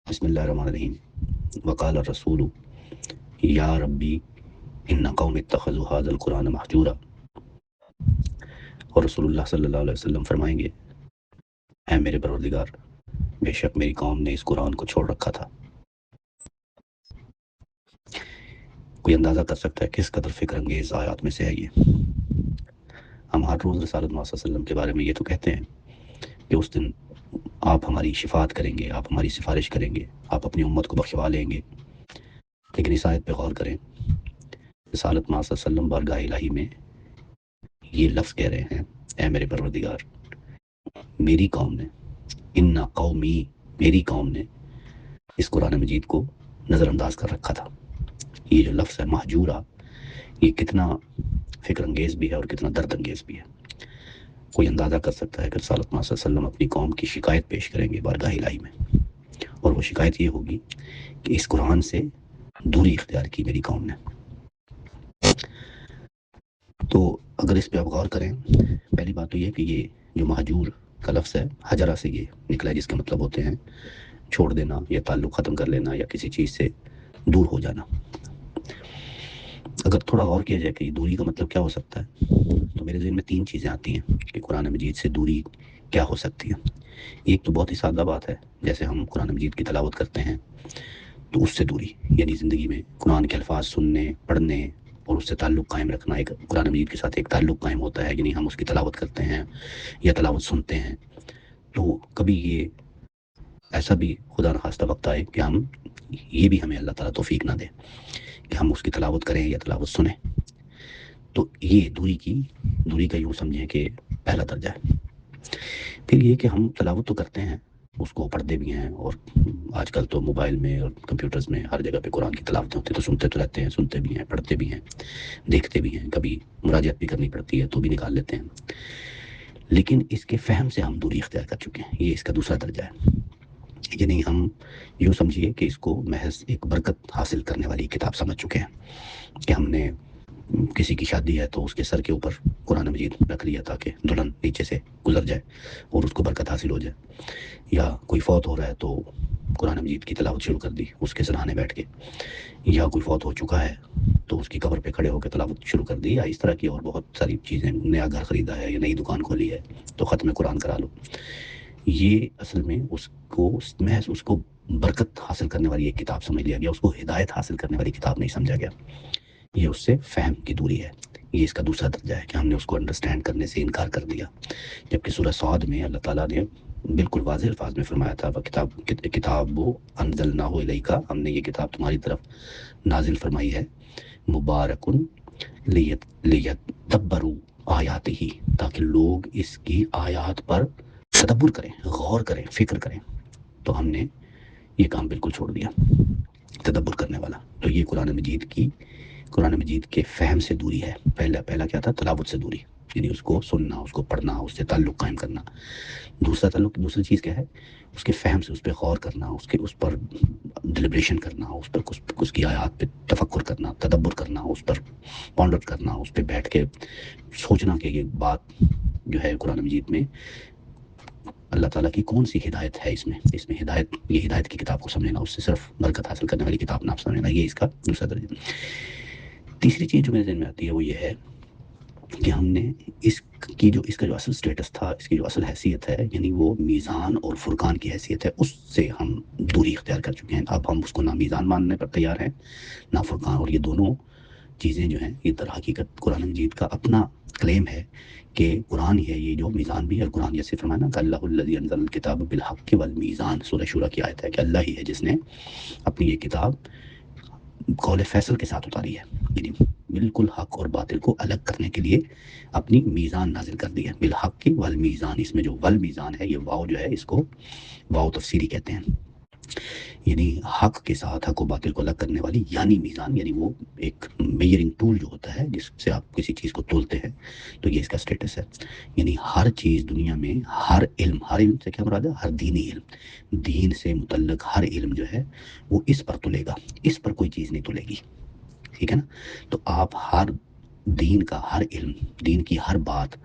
بسم اللہ الرحمن الرحیم وقال الرسول یا ربی ان قوم اتخذوا هذا القرآن محجورا، اور رسول اللہ صلی اللہ علیہ وسلم فرمائیں گے اے میرے پروردگار، بے شک میری قوم نے اس قرآن کو چھوڑ رکھا تھا۔ کوئی اندازہ کر سکتا ہے کس قدر فکر انگیز آیات میں سے ہے یہ؟ ہم ہر روز رسالت محمد صلی اللہ علیہ وسلم کے بارے میں یہ تو کہتے ہیں کہ اس دن آپ ہماری شفاعت کریں گے، آپ ہماری سفارش کریں گے، آپ اپنی امت کو بخشوا لیں گے، لیکن اس آیت پہ غور کریں۔ رسالت محمد صلی اللہ علیہ وسلم بارگاہ الہی میں یہ لفظ کہہ رہے ہیں اے میرے پروردگار، میری قوم نے، ان قومی، میری قوم نے اس قرآن مجید کو نظر انداز کر رکھا تھا۔ یہ جو لفظ ہے محجورہ، یہ کتنا فکر انگیز بھی ہے اور کتنا درد انگیز بھی ہے۔ کوئی اندازہ کر سکتا ہے کہ رسالت محمد صلی اللہ علیہ وسلم اپنی قوم کی شکایت پیش کریں گے بارگاہ الہی میں، اور وہ شکایت یہ ہوگی کہ اس قرآن سے دوری اختیار کی میری قوم نے۔ تو اگر اس پہ آپ غور کریں، پہلی بات تو یہ کہ یہ جو مہجور کا لفظ ہے، حجرہ سے یہ نکلا ہے، جس کے مطلب ہوتے ہیں چھوڑ دینا یا تعلق ختم کر لینا یا کسی چیز سے دور ہو جانا۔ اگر تھوڑا غور کیا جائے کہ دوری کا مطلب کیا ہو سکتا ہے، تو میرے ذہن میں 3 چیزیں آتی ہیں کہ قرآن مجید سے دوری کیا ہو سکتی ہے۔ ایک تو بہت ہی سادہ بات ہے، جیسے ہم قرآن مجید کی تلاوت کرتے ہیں تو اس سے دوری، یعنی زندگی میں قرآن کے الفاظ سننے، پڑھنے اور اس سے تعلق قائم رکھنا، ایک قرآن مجید کے ساتھ ایک تعلق قائم ہوتا ہے، یعنی ہم اس کی تلاوت کرتے ہیں یا تلاوت سنتے ہیں تو کبھی یہ ایسا بھی خدا نخواستہ وقت آئے کہ ہم یہ بھی ہمیں اللہ تعالیٰ توفیق نہ دے کہ ہم اس کی تلاوت کریں یا تلاوت سنیں، تو یہ دوری کا یوں سمجھیں کہ پہلا درجہ ہے۔ پھر یہ کہ ہم تلاوت تو کرتے ہیں، اس کو پڑھتے بھی ہیں، اور آج کل تو موبائل میں اور کمپیوٹرز میں ہر جگہ پہ قرآن کی تلاوتیں ہوتی ہیں، تو سنتے تو رہتے ہیں، سنتے بھی ہیں، پڑھتے بھی ہیں، دیکھتے بھی ہیں، کبھی مراجعت بھی کرنی پڑتی ہے تو بھی نکال لیتے ہیں، لیکن اس کے فہم سے ہم دوری اختیار کر چکے ہیں۔ یہ اس کا دوسرا درجہ ہے، یعنی ہم یوں سمجھیے کہ اس کو محض ایک برکت حاصل کرنے والی کتاب سمجھ چکے ہیں کہ ہم نے کسی کی شادی ہے تو اس کے سر کے اوپر قرآن مجید رکھ لیا تاکہ دلہن نیچے سے گزر جائے اور اس کو برکت حاصل ہو جائے، یا کوئی فوت ہو رہا ہے تو قرآن مجید کی تلاوت شروع کر دی اس کے سرانے بیٹھ کے، یا کوئی فوت ہو چکا ہے تو اس کی قبر پہ کھڑے ہو کے تلاوت شروع کر دی، یا اس طرح کی اور بہت ساری چیزیں، نیا گھر خریدا ہے یا نئی دکان کھولی ہے تو ختم قرآن کرا لو۔ یہ اصل میں اس کو برکت حاصل کرنے والی ایک کتاب سمجھ لیا گیا، اس کو ہدایت حاصل کرنے والی کتاب نہیں سمجھا گیا۔ یہ اس سے فہم کی دوری ہے، یہ اس کا دوسرا درجہ ہے کہ ہم نے اس کو انڈرسٹینڈ کرنے سے انکار کر دیا۔ جبکہ سورہ صاد میں اللہ تعالیٰ نے بالکل واضح الفاظ میں فرمایا تھا کتاب انزلناہ الیک، ہم نے یہ کتاب تمہاری طرف نازل فرمائی ہے، مبارکن لیدبروا آیاتہ، تاکہ لوگ اس کی آیات پر تدبر کریں، غور کریں، فکر کریں۔ تو ہم نے یہ کام بالکل چھوڑ دیا تدبر کرنے والا۔ تو یہ قرآن مجید کے فہم سے دوری ہے۔ پہلا کیا تھا؟ تلاوت سے دوری، یعنی اس کو سننا، اس کو پڑھنا، اس سے تعلق قائم کرنا۔ دوسری چیز کیا ہے؟ اس کے فہم سے، اس پہ غور کرنا، اس پر ڈیلیبریشن کرنا، اس کی آیات پہ تفکر کرنا، تدبر کرنا، اس پر پونڈر کرنا، اس پہ بیٹھ کے سوچنا کہ یہ بات جو ہے قرآن مجید میں اللہ تعالیٰ کی کون سی ہدایت ہے، اس میں ہدایت کی کتاب کو سمجھنا، اس سے صرف برکت حاصل کرنے والی کتاب نہ سمجھنا، یہ اس کا دوسرا درجہ۔ تیسری چیز جو میرے ذہن میں آتی ہے وہ یہ ہے کہ ہم نے اس کا جو اصل سٹیٹس تھا، اس کی جو اصل حیثیت ہے، یعنی وہ میزان اور فرقان کی حیثیت ہے، اس سے ہم دوری اختیار کر چکے ہیں۔ اب ہم اس کو نہ میزان ماننے پر تیار ہیں نہ فرقان، اور یہ دونوں چیزیں جو ہیں، یہ در حقیقت قرآن مجید کا اپنا کلیم ہے کہ قرآن ہے یہ جو میزان بھی ہے۔ قرآن جیسے فرمایا نا کہ اللہ الذی انزل الکتاب بالحق والمیزان، سورہ شورى کی آیت ہے کہ اللہ ہی ہے جس نے اپنی یہ کتاب قول فیصل کے ساتھ اتاری ہے، یعنی بالکل حق اور باطل کو الگ کرنے کے لیے اپنی میزان نازل کر دی ہے، بالحق والمیزان۔ اس میں جو والمیزان ہے، یہ واو جو ہے اس کو واو تفسیری کہتے ہیں، یعنی حق کے ساتھ حق و باطل کو الگ کرنے والی، یعنی میزان، یعنی وہ ایک میجرنگ ٹول جو ہوتا ہے جس سے آپ کسی چیز کو تولتے ہیں، تو یہ اس کا سٹیٹس ہے۔ یعنی ہر چیز دنیا میں، ہر علم سے کیا مراد ہے؟ ہر دینی علم، دین سے متعلق ہر علم جو ہے وہ اس پر تلے گا، اس پر کوئی چیز نہیں تلے گی، ٹھیک ہے نا؟ تو آپ ہر دین کا ہر علم، دین کی ہر بات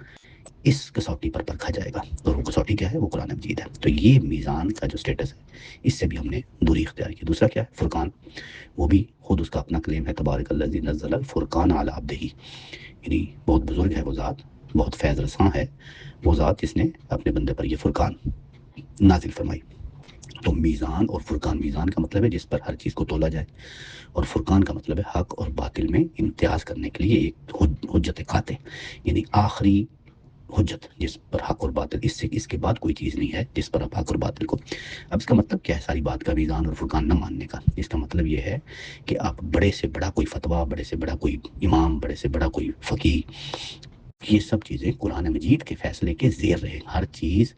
اس کسوٹی پر پرکھا جائے گا، اور وہ کسوٹی کیا ہے؟ وہ قرآن مجید ہے۔ تو یہ میزان کا جو سٹیٹس ہے، اس سے بھی ہم نے دوری اختیار کی۔ دوسرا کیا ہے؟ فرقان، وہ بھی خود اس کا اپنا کلیم ہے، تبارک الذی نزل الفرقان علی عبدہ، یعنی بہت بزرگ ہے وہ ذات، بہت فیض رساں ہے وہ ذات جس نے اپنے بندے پر یہ فرقان نازل فرمائی۔ تو میزان اور فرقان، میزان کا مطلب ہے جس پر ہر چیز کو تولا جائے، اور فرقان کا مطلب ہے حق اور باطل میں امتیاز کرنے کے لیے ایک حجت قاطع، یعنی آخری حجت جس پر حق اور باطل، اس کے بعد کوئی چیز نہیں ہے جس پر آپ حق اور باطل کو۔ اب اس کا مطلب کیا ہے ساری بات کا میزان اور فرقان نہ ماننے کا؟ اس کا مطلب یہ ہے کہ آپ بڑے سے بڑا کوئی فتویٰ، بڑے سے بڑا کوئی امام، بڑے سے بڑا کوئی فقیہ، یہ سب چیزیں قرآن مجید کے فیصلے کے زیر رہے، ہر چیز،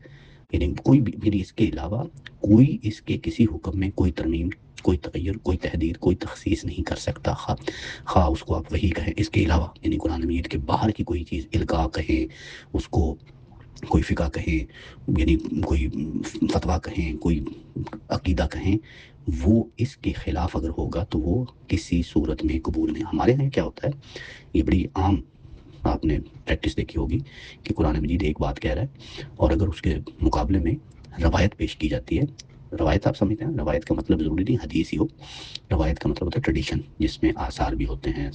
یعنی کوئی بھی، یعنی اس کے علاوہ کوئی اس کے کسی حکم میں کوئی ترمیم، کوئی تغیر، کوئی تحدید، کوئی تخصیص نہیں کر سکتا، خواہ اس کو آپ وہی کہیں، اس کے علاوہ یعنی قرآن مجید کے باہر کی کوئی چیز، القاء کہیں اس کو، کوئی فقہ کہیں، یعنی کوئی فتویٰ کہیں، کوئی عقیدہ کہیں، وہ اس کے خلاف اگر ہوگا تو وہ کسی صورت میں قبول نہیں۔ ہمارے یہاں کیا ہوتا ہے، یہ بڑی عام آپ نے پریکٹس دیکھی ہوگی کہ قرآن مجید ایک بات کہہ رہا ہے، اور اگر اس کے مقابلے میں روایت پیش کی جاتی ہے، روایت آپ سمجھتے ہیں، روایت کا مطلب ضروری نہیں حدیث ہی ہو، روایت کا مطلب ہوتا ہے ٹریڈیشن، جس میں آثار بھی ہوتے ہیں،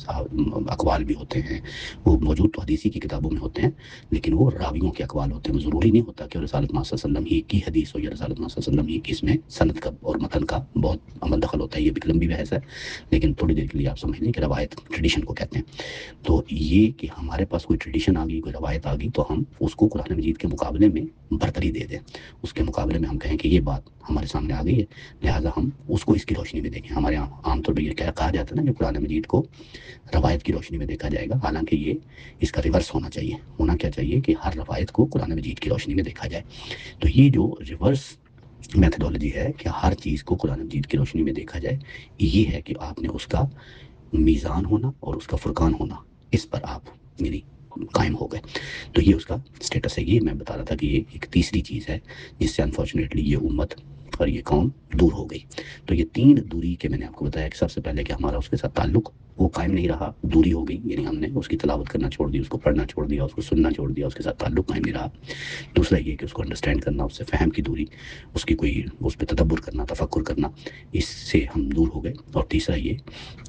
اقوال بھی ہوتے ہیں، وہ موجود تو حدیثی کی کتابوں میں ہوتے ہیں، لیکن وہ راویوں کے اقوال ہوتے ہیں، وہ ضروری نہیں ہوتا کہ رسالت محمد صلی اللہ علیہ وسلم ہی کی حدیث ہو یا رسالت محمد صلی اللہ علیہ وسلم ہی کی، اس میں سند کا اور متن کا بہت عمل دخل ہوتا ہے، یہ بھی لمبی بحث ہے، لیکن تھوڑی دیر کے لیے آپ سمجھ لیں کہ روایت ٹریڈیشن کو کہتے ہیں۔ تو یہ کہ ہمارے پاس کوئی ٹریڈیشن آ گئی، کوئی روایت آ گئی، تو ہم اس کو قرآن مجید کے مقابلے میں برتری دے دیں، اس کے مقابلے میں ہم کہیں کہ یہ بات ہمارے سامنے آ گئی ہے، لہٰذا ہم اس کو اس کی روشنی میں دیکھیں۔ ہمارے یہاں عام طور پہ یہ کہا جاتا ہے نا کہ قرآن مجید کو روایت کی روشنی میں دیکھا جائے گا، حالانکہ یہ اس کا ریورس ہونا چاہیے، ہونا کیا چاہیے کہ ہر روایت کو قرآن مجید کی روشنی میں دیکھا جائے۔ تو یہ جو ریورس میتھڈولوجی ہے کہ ہر چیز کو قرآن مجید کی روشنی میں دیکھا جائے، یہ ہے کہ آپ نے اس کا میزان ہونا اور اس کا فرقان ہونا، اس پر آپ یعنی قائم ہو گئے۔ تو یہ اس کا سٹیٹس ہے۔ یہ میں بتا رہا تھا کہ یہ ایک تیسری چیز ہے جس سے انفارچونیٹلی یہ امت اور یہ قوم دور ہو گئی۔ تو یہ تین دوری کے میں نے آپ کو بتایا کہ سب سے پہلے کہ ہمارا اس کے ساتھ تعلق وہ قائم نہیں رہا، دوری ہو گئی، یعنی ہم نے اس کی تلاوت کرنا چھوڑ دی، اس کو پڑھنا چھوڑ دیا، اس کو سننا چھوڑ دیا، اس کے ساتھ تعلق قائم نہیں رہا۔ دوسرا یہ کہ اس کو انڈرسٹینڈ کرنا، اس سے فہم کی دوری، اس کی کوئی اس پہ تدبر کرنا، تفکر کرنا، اس سے ہم دور ہو گئے۔ اور تیسرا یہ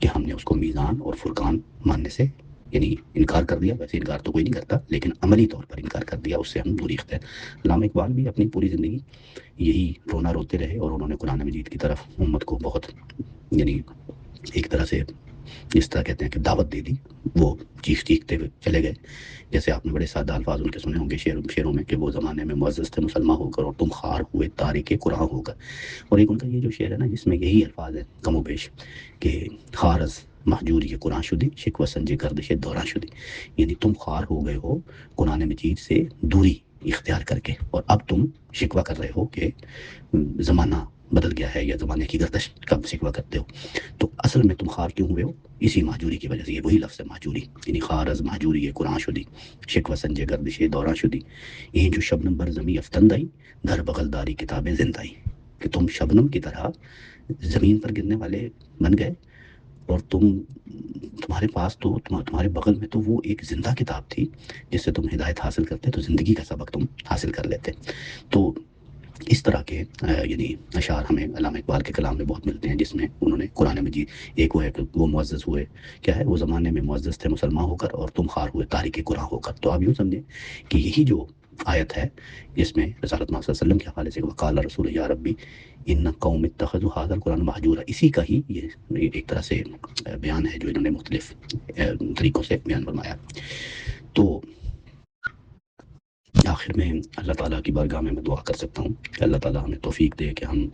کہ ہم نے اس کو میزان اور فرقان ماننے سے یعنی انکار کر دیا، ویسے انکار تو کوئی نہیں کرتا لیکن عملی طور پر انکار کر دیا، اس سے ہم دوری اختیار۔ علامہ اقبال بھی اپنی پوری زندگی یہی رونا روتے رہے، اور انہوں نے قرآن مجید کی طرف امت کو بہت یعنی ایک طرح سے جس طرح کہتے ہیں کہ دعوت دے دی، وہ چیختے ہوئے چلے گئے۔ جیسے آپ نے بڑے سادہ الفاظ ان کے سنے ہوں گے شعروں میں کہ وہ زمانے میں معزز تھے مسلمان ہو کر، اور تم خوار ہوئے تارک قرآن ہو کر۔ اور ایک ان کا یہ جو شعر ہے نا جس میں یہی الفاظ ہے کم و بیش کہ خارز محجوری قرآن شدی شکوہ سنجے گردش دوران شدی، یعنی تم خوار ہو گئے ہو قرآن مجید سے دوری اختیار کر کے، اور اب تم شکوہ کر رہے ہو کہ زمانہ بدل گیا ہے یا زمانے کی گردش کا شکوہ کرتے ہو۔ تو اصل میں تم خوار کیوں ہوئے ہو؟ اسی مہجوری کی وجہ سے، یہ وہی لفظ ہے مہجوری، یعنی خارز محجوری قرآن شدی شکوہ سنجے گردش دوران شدی، یہ جو شبنم بر زمیں افطند آئی در بغل داری کتابیں زندہ آئی، کہ تم شبنم کی طرح زمین پر گرنے والے بن گئے، اور تمہارے پاس تو تمہارے بغل میں تو وہ ایک زندہ کتاب تھی جس سے تم ہدایت حاصل کرتے، تو زندگی کا سبق تم حاصل کر لیتے۔ تو اس طرح کے یعنی اشعار ہمیں علامہ اقبال کے کلام میں بہت ملتے ہیں، جس میں انہوں نے قرآن مجید، ایک وہ ہے کہ وہ معزز ہوئے، کیا ہے، وہ زمانے میں معزز تھے مسلمان ہو کر، اور تم خوار ہوئے تارک قرآن ہو کر۔ تو آپ یوں سمجھیں کہ یہی جو آیت ہے جس میں رسالت محمد صلی اللہ علیہ وسلم کے حوالے سے وقال رسول یا ربی ان قوم اتخذوا هذا القرآن مہجورا، اسی کا ہی یہ ایک طرح سے بیان ہے جو انہوں نے مختلف طریقوں سے بیان فرمایا۔ تو آخر میں اللہ تعالیٰ کی بارگاہ میں دعا کر سکتا ہوں کہ اللہ تعالیٰ ہمیں توفیق دے کہ ہم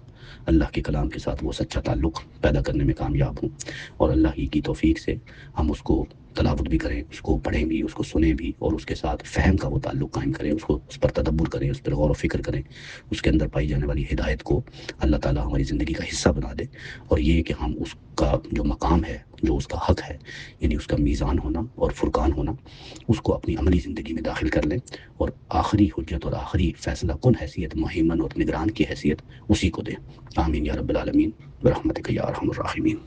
اللہ کے کلام کے ساتھ وہ سچا تعلق پیدا کرنے میں کامیاب ہوں، اور اللہ ہی کی توفیق سے ہم اس کو تلاوت بھی کریں، اس کو پڑھیں بھی، اس کو سنیں بھی، اور اس کے ساتھ فہم کا وہ تعلق قائم کریں، اس پر تدبر کریں، اس پر غور و فکر کریں، اس کے اندر پائی جانے والی ہدایت کو اللہ تعالیٰ ہماری زندگی کا حصہ بنا دے، اور یہ کہ ہم اس کا جو مقام ہے، جو اس کا حق ہے، یعنی اس کا میزان ہونا اور فرقان ہونا، اس کو اپنی عملی زندگی میں داخل کر لیں، اور آخری حجت اور آخری فیصلہ کن حیثیت، مہیمن اور نگران کی حیثیت اسی کو دیں۔ آمین یا رب العالمین برحمتک یا ارحم الراحمین۔